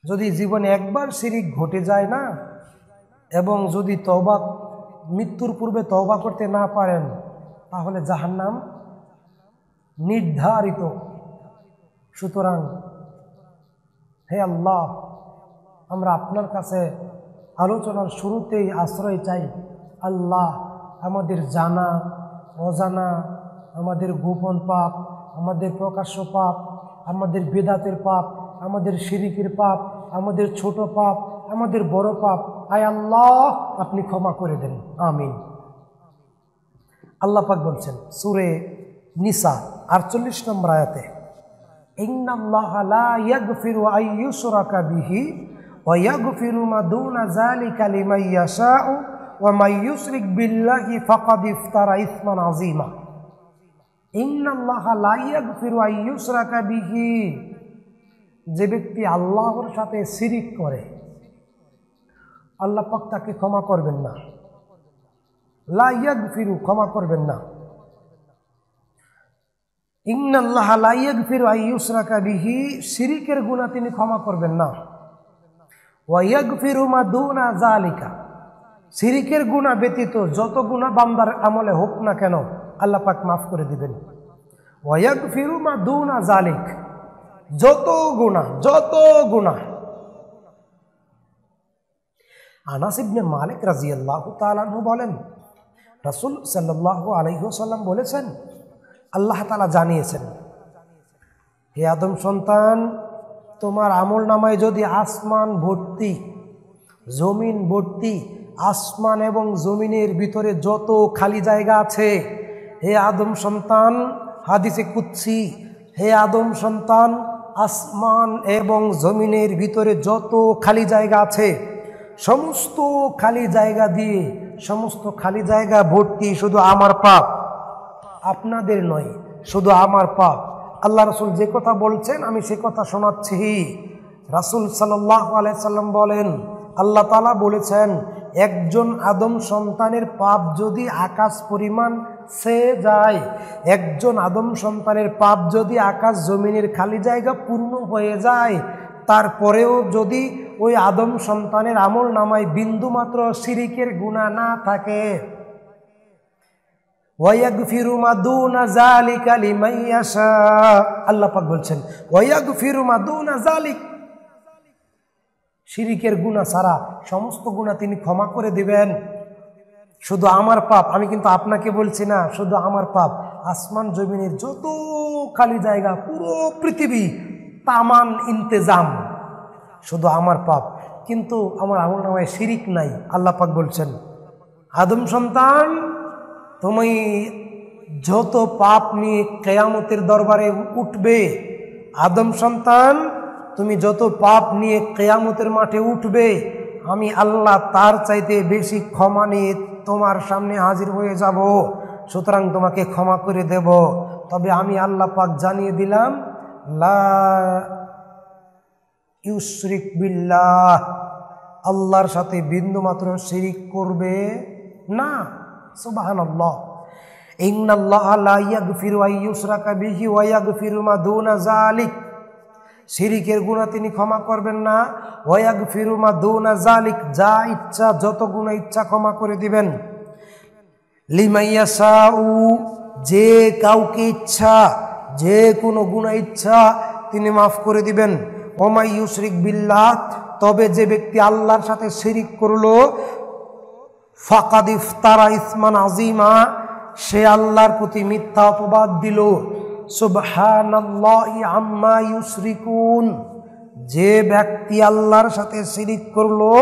যদি জীবনে একবার শিরিক ঘটে যায় না, এবং যদি তওবা মৃত্যুর পূর্বে তওবা করতে না পারেন, তাহলে জাহান্নাম নির্ধারিত। সুতরাং হে আল্লাহ, আমরা আপনার কাছে আলোচনার শুরুতেই আশ্রয় চাই। আল্লাহ, আমাদের জানা অজানা, আমাদের গোপন পাপ, আমাদের প্রকাশ্য পাপ, আমাদের বিদআতের পাপ, আমাদের শিরিকের পাপ, আমাদের ছোট পাপ, আমাদের বড় পাপ, আয় আল্লাহ আপনি ক্ষমা করে দেন, আমিন। আল্লাহ পাক বলছেন সূরা নিসা 48 নম্বর আয়াতে, ইন্নাল্লাহা লা ইয়াগফিরু আন ইউশরাকা বিহি ওয়া ইয়াগফিরু মা দুনা যালিকা লিমান ইয়াশাউ ওয়া মান ইউশরিক বিল্লাহি ফাকাদ ইফতারা ইসমান আযীমা। ইন্নাল্লাহা লা ইয়াগফিরু আন ইউশরাকা বিহি, যে ব্যক্তি আল্লাহর সাথে শিরিক করে আল্লাহ পাক তাকে ক্ষমা করবেন না। লা ইয়াগফিরু, ক্ষমা করবেন না। ইন্নাল্লাহা লা ইয়াগফিরু আন ইউশরাকা বিহি, শিরিকের গুনাহ তিনি ক্ষমা করবেন না। ওয়া ইয়াগফিরু মা দুনা যালিকা, শিরিকের গুনাহ ব্যতীত যত গুনাহ বান্দার আমলে হোক না কেন আল্লাহ পাক মাফ করে দিবেন। ওয়া ইয়াগফিরু মা দুনা যালিক, যত গুনাহ। আনাস ইবনে মালিক রাদিয়াল্লাহু তাআলা আনহু বলেন, রাসূল সাল্লাল্লাহু আলাইহি ওয়াসাল্লাম বলেছেন, আল্লাহ তাআলা জানিয়েছেন, হে আদম সন্তান, তোমার আমল নামায় যদি আসমান ভর্তি, জমিন ভর্তি, আসমান এবং জমিনের ভিতরে যত খালি জায়গা আছে, হে আদম সন্তান, হাদিসে কুদসি, হে আদম সন্তান, আসমান এবং জমিনের ভিতরে যত খালি জায়গা আছে, সমস্ত খালি জায়গা দিয়ে, সমস্ত খালি জায়গা ভর্তি শুধু আমার পাপ, আপনাদের নয়, শুধু আমার পাপ। আল্লাহ রাসূল যে কথা বলছেন আমি সে কথা শোনাচ্ছি। রাসূল সাল্লাল্লাহু আলাইহি সাল্লাম বলেন, আল্লাহ তাআলা বলেছেন, একজন আদম সন্তানের পাপ যদি আকাশ পরিমাণ চেয়ে যায়, একজন আদম সন্তানের পাপ যদি আকাশ জমিনের খালি জায়গা পূর্ণ হয়ে যায়, তারপরেও যদি ওই আদম সন্তানের আমল নামায় বিন্দুমাত্র শিরিকের গুনাহ না থাকে, ওয়ায়াগফিরু মা দুনা যালিকা লিমান ইয়াশা, আল্লাহ পাক বলছেন ওয়ায়াগফিরু মা দুনা যালিক, শিরিকের গুনাহ ছাড়া সমস্ত গুনাহ তিনি ক্ষমা করে দিবেন। শুধু আমার পাপ, আমি কিন্তু আপনাকে বলছি না, শুধু আমার পাপ, আসমান জমিনের যত খালি জায়গা, পুরো পৃথিবী তামান ইন্তেজাম, শুধু আমার পাপ, কিন্তু আমার আমল নামায় শিরিক নাই। আল্লাহ পাক বলছেন, আদম সন্তান, তুমি যত পাপ নিয়ে কিয়ামতের দরবারে উঠবে, আদম সন্তান, তুমি যত পাপ নিয়ে কিয়ামতের মাঠে উঠবে, আমি আল্লাহ তার চাইতে বেশি ক্ষমা নিয়ে তোমার সামনে হাজির হয়ে যাব। সুতরাং তোমাকে ক্ষমা করে দেব। তবে আমি আল্লাহ পাক জানিয়ে দিলাম, লা ইউশরিক বিল্লাহ, আল্লাহর সাথে বিন্দুমাত্র শিরিক করবে না। সুবহানাল্লাহ। ইন্নাল্লাহা লা ইয়াগফিরু আন ইউশরাকা বিহি ওয়া ইয়াগফিরু মা দুনা যালিক, শিরিকের গুনাহ তিনি ক্ষমা করবেন না। ওয়া ইয়াগফিরু মা দুনা যালিক, যা ইচ্ছা, যত গুনাহ ইচ্ছা ক্ষমা করে দিবেন। লিমান ইয়াশাউ, যে কাউকে ইচ্ছা, যে কোনো গুনাহ ইচ্ছা তিনি মাফ করে দিবেন। ওয়া মা ইউশরিক বিল্লাহ, তবে যে ব্যক্তি আল্লাহর সাথে শিরিক করলো, ফাকাদ ইফতারা ইসমান আযীমা, সে আল্লাহর প্রতি মিথ্যা অপবাদ দিল। সুবহানাল্লাহি আম্মা ইউশরিকুন, যে ব্যক্তি আল্লাহর সাথে শিরিক করলো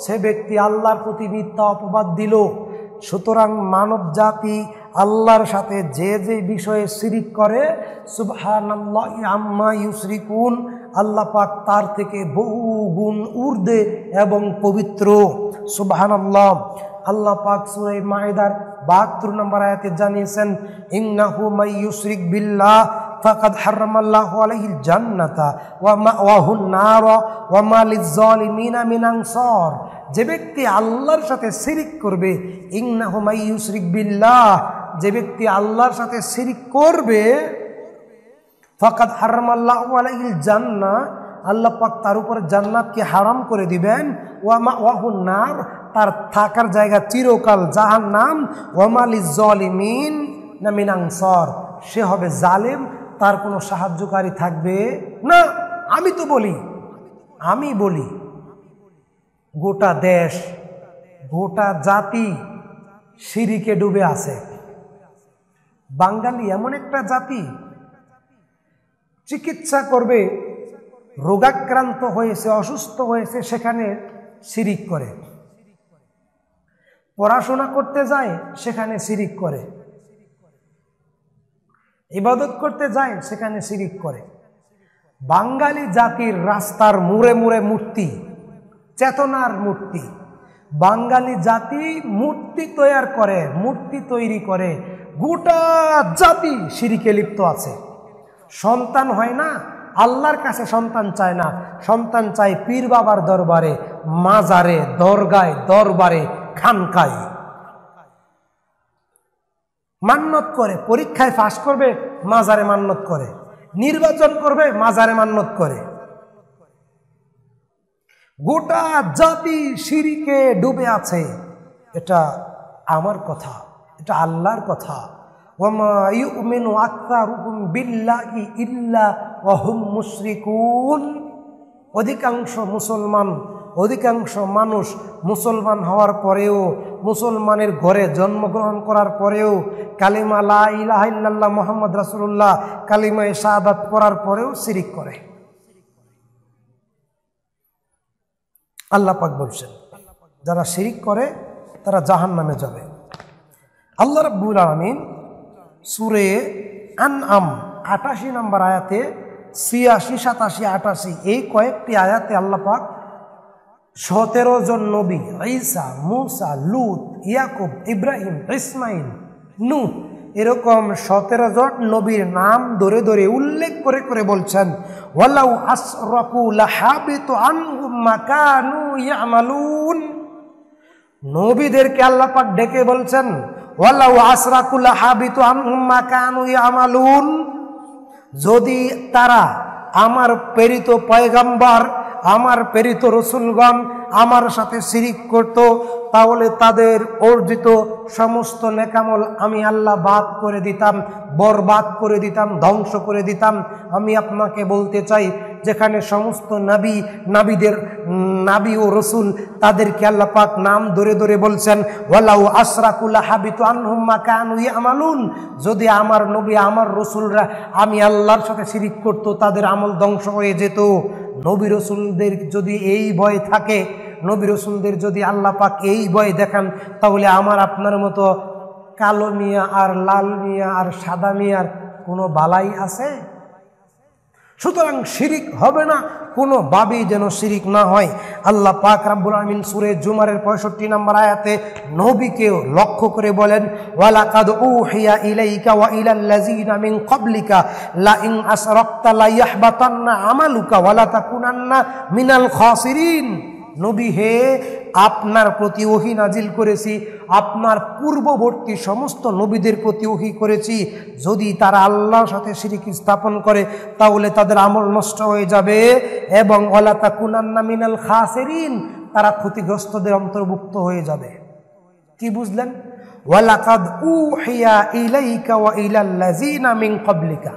সে ব্যক্তি আল্লাহর প্রতি মিথ্যা অপবাদ দিল। সুতরাং মানব জাতি আল্লাহর সাথে যে যে বিষয়ে শিরিক করে, সুবহানাল্লাহি আম্মা ইউশরিকুন, আল্লাহ পাক তার থেকে বহু গুণ ঊর্ধ্বে এবং পবিত্র। সুবহানাল্লাহ। আল্লাহ পাক সূরা মাইদার 72 নম্বর আয়াতে জানিয়েছেন, ইন্নাহু মান ইউশরিক বিল্লাহ ফাকাদ হারামাল্লাহু আলাইহিল জান্নাতা ওয়া মাওয়াহুন নার ওয়া মা লিয-যালিমিনা মিন আনসার, যে ব্যক্তি আল্লাহর সাথে শিরিক করবে, ইন্নাহু মান ইউশরিক বিল্লাহ, যে ব্যক্তি আল্লাহর সাথে শিরিক করবে, ফাকাদ হারামাল্লাহু আলাইহিল জান্নাহ, আল্লাহ পাক তার উপরে জান্নাতকে হারাম করে দিবেন। ওয়াহুন নার, তার থাকার জায়গা চিরকাল জাহান্নাম। ওয়ামালিজ জালিমিন না মিন আনসার, সে হবে জালেম, তার কোনো সাহায্যকারী থাকবে না। আমি বলি গোটা দেশ, গোটা জাতি শিরিকে ডুবে আছে। বাঙালি এমন একটা জাতি, চিকিৎসা করবে, রোগাক্রান্ত হয়েছে, অসুস্থ হয়েছে, সেখানে শিরিক করে। পড়াশোনা করতে যায়, সেখানে শিরিক করে। ইবাদত করতে যায়, সেখানে শিরিক করে। বাঙালি জাতির রাস্তার মুড়ে মুড়ে মূর্তি, চেতনার মূর্তি। বাঙালি জাতি মূর্তি তৈরি করে, গোটা জাতি শিরিকে লিপ্ত আছে। সন্তান হয় না, আল্লাহর কাছে সন্তান চায় না, সন্তান চায় পীর বাবার দরবারে, মাজারে, দরগায়, দরবারে, খানকায় মান্নত করে। পরীক্ষায় পাস করবে, মাজারে মান্নত করে। নির্বাচন করবে, মাজারে মান্নত করে। গোটা জাতি শিরিকে ডুবে আছে। এটা আমার কথা, এটা আল্লাহর কথা। ওয়ামা ইউমিনু আকসারুহুম বিল্লাহি ইল্লা ওয়া হুম মুশরিকুন। অধিকাংশ মানুষ মুসলমান হওয়ার পরেও, মুসলমানের ঘরে জন্মগ্রহণ করার পরেও, কালিমা লা ইলাহা ইল্লাল্লাহ মুহাম্মদ রাসূলুল্লাহ কালিমায়ে শাহাদাত পড়ার পরেও শিরিক করে। আল্লাহ পাক বলছেন, যারা শিরিক করে তারা জাহান্নামে যাবে। আল্লাহ রাব্বুল আলামিন সূরা আনআম 88 নম্বর আয়াতে, 86, 87, 88 এই কয়েকটি আয়াতে আল্লাহ পাক 17 জন নবী, ঈসা, মূসা, লূত, ইয়াকুব, ইব্রাহিম, ইসমাইল, নূহ, এরকম 17 জন নবীর নাম ধরে ধরে উল্লেখ করে করে বলছেন, ওয়ালাউ আসরাকু লাহাবিতু আনহুম মা কানু ইয়ামালুন। নবীদেরকে আল্লাহ পাক ডেকে বলছেন, ওয়ালাউ আসরাকু লাহাবিতু আনহুম মা কানু ইয়ামালুন। যদি তারা আমার প্রেরিত পয়গম্বর, আমার প্রেরিত রসুলগণ আমার সাথে শিরিক করত, তাহলে তাদের অর্জিত সমস্ত নেকামল আমি আল্লাহ বাদ করে দিতাম, বরবাদ করে দিতাম, ধ্বংস করে দিতাম। আমি আপনাকে বলতে চাই, যেখানে সমস্ত নাবী ও রসুল, তাদেরকে আল্লাহ পাক নাম ধরে ধরে বলছেন, ওয়ালাউ আসরাকু লাহাবিতু আনহুম মা কানু ইয়ামালুন। যদি আমার নবী, আমার রসুলরা আমি আল্লাহর সাথে শিরিক করত, তাদের আমল ধ্বংস হয়ে যেত। নবী রসুলদের যদি এই ভয় থাকে, নবী রসুলদের যদি আল্লাহ পাক এই ভয় দেখান, তাহলে আমার আপনার মতো কালো মিয়া আর লাল মিয়া আর সাদা মিয়ার কোনো বালাই আছে? সুতরাং শিরিক হবে না, কোনো ভাবেই যেন শিরিক না হয়। আল্লাহ পাক রব্বুল আমিন সূরা জুমারের 65 নম্বর আয়াতে নবীকেও লক্ষ্য করে বলেন, ওয়ালাকাদ উহিয়া ইলাইকা ওয়া ইলাল্লাযিনা মিন ক্বাবলিকা লা ইন আসরাকতা লা ইয়াহবাতান্না আমালুকা ওয়া লা তাকুনান্না মিনাল খাসিরিন। নবী হে, আপনার প্রতি ওহী নাজিল করেছি, আপনার পূর্ববর্তী সমস্ত নবীদের প্রতি ওহী করেছি, যদি তারা আল্লাহর সাথে শিরিক স্থাপন করে তাহলে তাদের আমল নষ্ট হয়ে যাবে, এবং ওয়ালা তাকুনান্না মিনাল খাসিরিন, তারা ক্ষতিগ্রস্তদের অন্তর্ভুক্ত হয়ে যাবে। কি বুঝলেন? ওয়ালাকাদ উহিয়া ইলাইকা ওয়া ইলাল্লাযিনা মিন ক্বাবলিকা,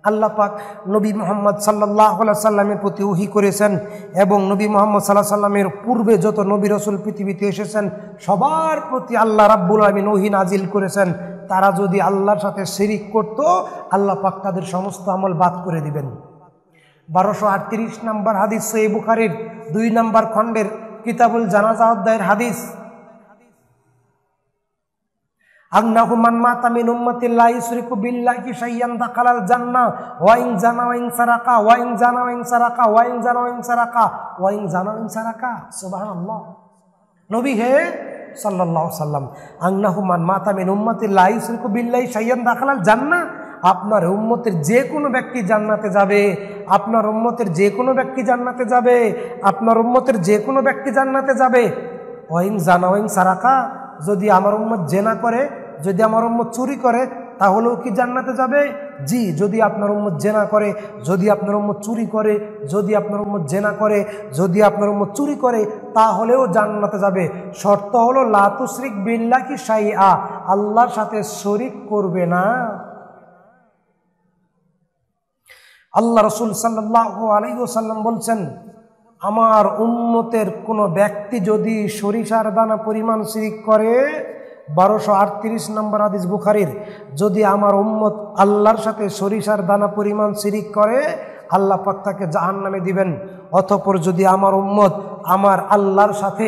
আল্লাহ পাক নবী মুহাম্মদ সাল্লাল্লাহু আলাইহি সাল্লামের প্রতি ওহী করেছেন, এবং নবী মুহাম্মদ সাল্লাল্লাহু আলাইহি সাল্লামের পূর্বে যত নবী রাসূল পৃথিবীতে এসেছেন সবার প্রতি আল্লাহ রাব্বুল আমিন ওহী নাজিল করেছেন। তারা যদি আল্লাহর সাথে শিরিক করত, আল্লাহ পাক তাদের সমস্ত আমল বাদ করে দিবেন। 1238 নম্বর হাদিস, সহিহ বুখারীর 2 নম্বর খণ্ডের কিতাবুল জানাজা অধ্যায়ের হাদিস, আন্নাহু মান মাতা মিন উম্মতি লা ইউশরিকু বিল্লাহি শাইয়ান দাখালাল জান্নাহ ওয়া ইন জানা ওয়া ইন সারাকা ওয়া ইন জানা ওয়া ইন সারাকা ওয়া ইন জানা ওয়া ইন সারাকা ওয়া ইন জানা ওয়া ইন সারাকা। সুবহানাল্লাহ। নবী হে সাল্লাল্লাহু আলাইহি সাল্লাম, আন্নাহু মান মাতা মিন উম্মতি লা ইউশরিকু বিল্লাহি শাইয়ান দাখালাল জান্নাহ, আপনার উম্মতের যে কোনো ব্যক্তি জান্নাতে যাবে, আপনার উম্মতের যে কোনো ব্যক্তি জান্নাতে যাবে, আপনার উম্মতের যে কোনো ব্যক্তি জান্নাতে যাবে। ওয়া ইন জানা ওয়া ইন সারাকা, যদি আমার উম্মত জেনা করে, যদি আমার উম্মত চুরি করে, তাহলেও কি জান্নাতে যাবে? জি, যদি আপনার উম্মত জেনা করে, যদি আপনার উম্মত চুরি করে, যদি আপনার উম্মত জেনা করে, যদি আপনার উম্মত চুরি করে, তাহলেও জান্নাতে যাবে। শর্ত হলো লা তুশরিক বিল্লাহি শাইআ, আল্লাহর সাথে শরীক করবে না। আল্লাহ রাসূল সাল্লাল্লাহু আলাইহি ওয়াসাল্লাম বলছেন, আমার উম্মতের কোনো ব্যক্তি যদি সরিষার দানা পরিমাণ শিরিক করে, 1238 নম্বর হাদিস বুখারীর, যদি আমার উম্মত আল্লাহর সাথে সরিষার দানা পরিমাণ শিরিক করে, আল্লাহ পাক তাকে জাহান্নামে দিবেন। অতঃপর যদি আমার উম্মত আমার আল্লাহর সাথে,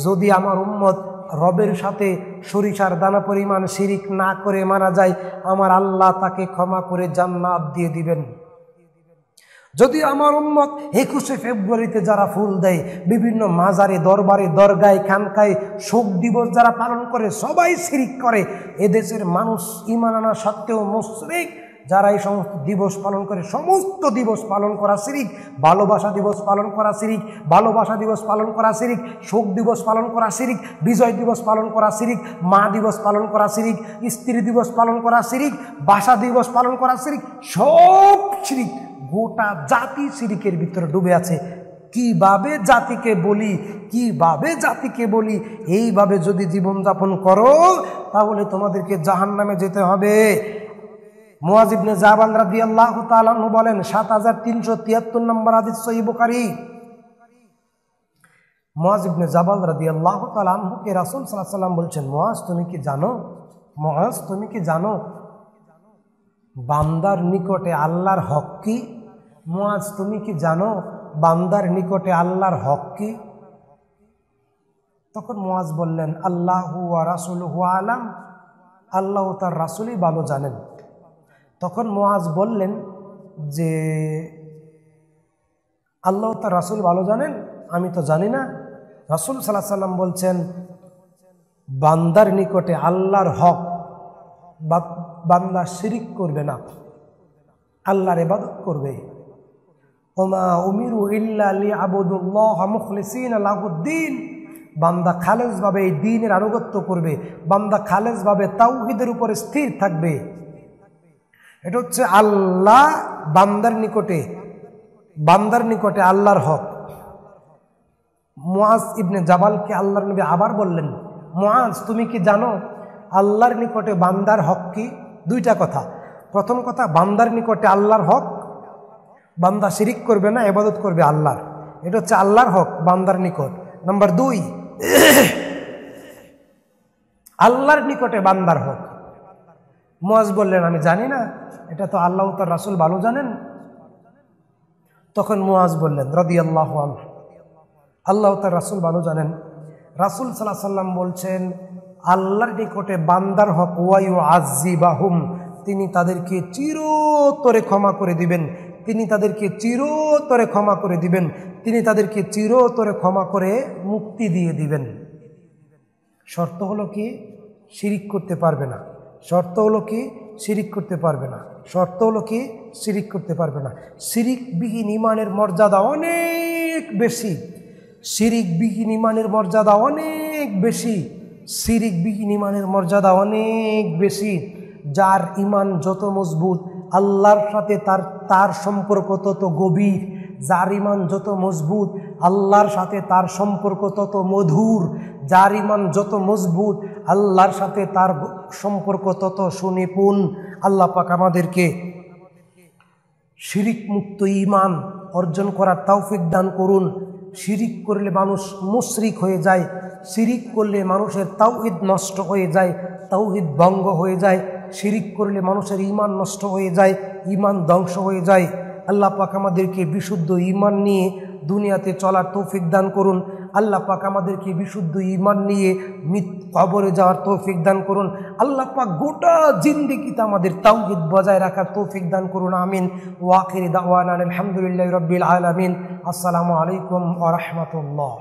যদি আমার উম্মত রবের সাথে সরিষার দানা পরিমাণ শিরিক না করে মারা যায়, আমার আল্লাহ তাকে ক্ষমা করে জান্নাত দিয়ে দিবেন। যদি আমার উম্মত 21শে ফেব্রুয়ারিতে যারা ফুল দেয়, বিভিন্ন মাজারে, দরবারে, দরগায়, খানকায় শোক দিবস যারা পালন করে, সবাই শিরিক করে, এদেশের মানুষ ঈমান আনা সত্ত্বেও মুশরিক। যারা এই সমস্ত দিবস পালন করে, সমস্ত দিবস পালন করা শিরিক। ভালোবাসা দিবস পালন করা শিরিক, ভালোবাসা দিবস পালন করা শিরিক, শোক দিবস পালন করা শিরিক, বিজয় দিবস পালন করা শিরিক, মা দিবস পালন করা শিরিক, স্ত্রী দিবস পালন করা শিরিক, ভাষা দিবস পালন করা শিরিক, সব শিরিক। গোটা জাতি শিরিকের ভিতরে ডুবে আছে। কিভাবে জাতিকে বলি, কিভাবে জাতিকে বলি, এইভাবে যদি জীবনযাপন করো তাহলে তোমাদেরকে জাহান্নামে যেতে হবে। মুআয ইবনে জাবাল রাদিয়াল্লাহু তাআলা আনহু বলেন, 7373 নম্বর হাদিস সহিহ বুখারী, মুআয ইবনে জাবাল রাদিয়াল্লাহু তাআলা আনহুকে রাসূল সাল্লাল্লাহু আলাইহি ওয়াসাল্লাম বলছেন, মুআয তুমি কি জানো, মুআয তুমি কি জানো বান্দার নিকটে আল্লাহর হক কি? মুআয তুমি কি জানো বান্দার নিকটে আল্লাহর হক কি? তখন মুআয বললেন, আল্লাহু ওয়া রাসূলুহু আলাম, আল্লাহ তার রাসূলই ভালো জানেন। তখন মুআয বললেন যে আল্লাহ তার রাসূল ভালো জানেন, আমি তো জানি না। রাসূল সাল্লাল্লাহু আলাইহি ওয়াসাল্লাম বলছেন, বান্দার নিকটে আল্লাহর হক, বান্দা শিরিক করবে না, আল্লাহর ইবাদত করবে। ওমা উমিরু ইল্লা লিয়াবুদুল্লাহ মুখলিসিনা লাহুদ্দিন, বান্দা খালেসভাবে এই দ্বীনের আনুগত্য করবে, বান্দা খালেসভাবে তাওহীদের উপরে স্থির থাকবে। এটা হচ্ছে আল্লাহ বান্দার নিকটে আল্লাহর হক। মুআয ইবনে জাবালকে আল্লাহর নবী আবার বললেন, মুআয তুমি কি জানো আল্লাহর নিকটে বান্দার হক কি? দুইটা কথা। প্রথম কথা, বান্দার নিকটে আল্লাহর হক, বান্দা শিরিক করবে না, ইবাদত করবে আল্লাহর, এটা হচ্ছে আল্লাহর হক বান্দার নিকট। নাম্বার 2, আল্লাহর নিকটে বান্দার হক। মুআয বললেন, আমি জানি না, এটা তো আল্লাহ তার রাসূল ভালো জানেন। তখন মুআয বললেন রাদিয়াল্লাহু আনহু, আল্লাহ তার রাসূল ভালো জানেন। রাসূল সাল্লাল্লাহু আলাইহি ওয়াসাল্লাম বলছেন, আল্লাহর নিকটে বান্দার হক ওয়া ইউআযিবাহুম, তিনি তাদেরকে চিরতরে ক্ষমা করে দিবেন, তিনি তাদেরকে চিরতরে ক্ষমা করে দিবেন, তিনি তাদেরকে চিরতরে ক্ষমা করে মুক্তি দিয়ে দিবেন। শর্ত হলো কি? শিরিক করতে পারবে না। শর্ত হলো কি? শিরিক করতে পারবে না। শর্ত হলো কি? শিরিক করতে পারবে না। শিরিকবিহীন ঈমানের মর্যাদা অনেক বেশি, শিরিকবিহীন ঈমানের মর্যাদা অনেক বেশি, শিরিকবিহীন ঈমানের মর্যাদা অনেক বেশি। যার ঈমান যত মজবুত, আল্লাহর সাথে তার সম্পর্ক তত গভীর। যার ঈমান যত মজবুত, আল্লাহর সাথে তার সম্পর্ক তত মধুর। যার ঈমান যত মজবুত, আল্লাহর সাথে তার সম্পর্ক তত সুনিপুণ। আল্লাহ পাক আমাদেরকে শিরিক মুক্ত ঈমান অর্জন করার তৌফিক দান করুন। শিরিক করলে মানুষ মুশরিক হয়ে যায়, শিরিক করলে মানুষের তাওহীদ নষ্ট হয়ে যায়, তাওহীদ ভঙ্গ হয়ে যায়। শিরিক করলে মানুষের ঈমান নষ্ট হয়ে যায়, ঈমান ধ্বংস হয়ে যায়। আল্লাহ পাক আমাদেরকে বিশুদ্ধ ঈমান নিয়ে দুনিয়াতে চলার তৌফিক দান করুন। আল্লাহ পাক আমাদেরকে বিশুদ্ধ ঈমান নিয়ে কবরে যাওয়ার তৌফিক দান করুন। আল্লাহ পাক গোটা জিন্দেগিতে আমাদের তাওহীদ বজায় রাখার তৌফিক দান করুন। আমিন। ওয়া আখিরি দাওয়ানা আলহামদুলিল্লাহি রাব্বিল আলামিন। আসসালামু আলাইকুম ওয়া রাহমাতুল্লাহ।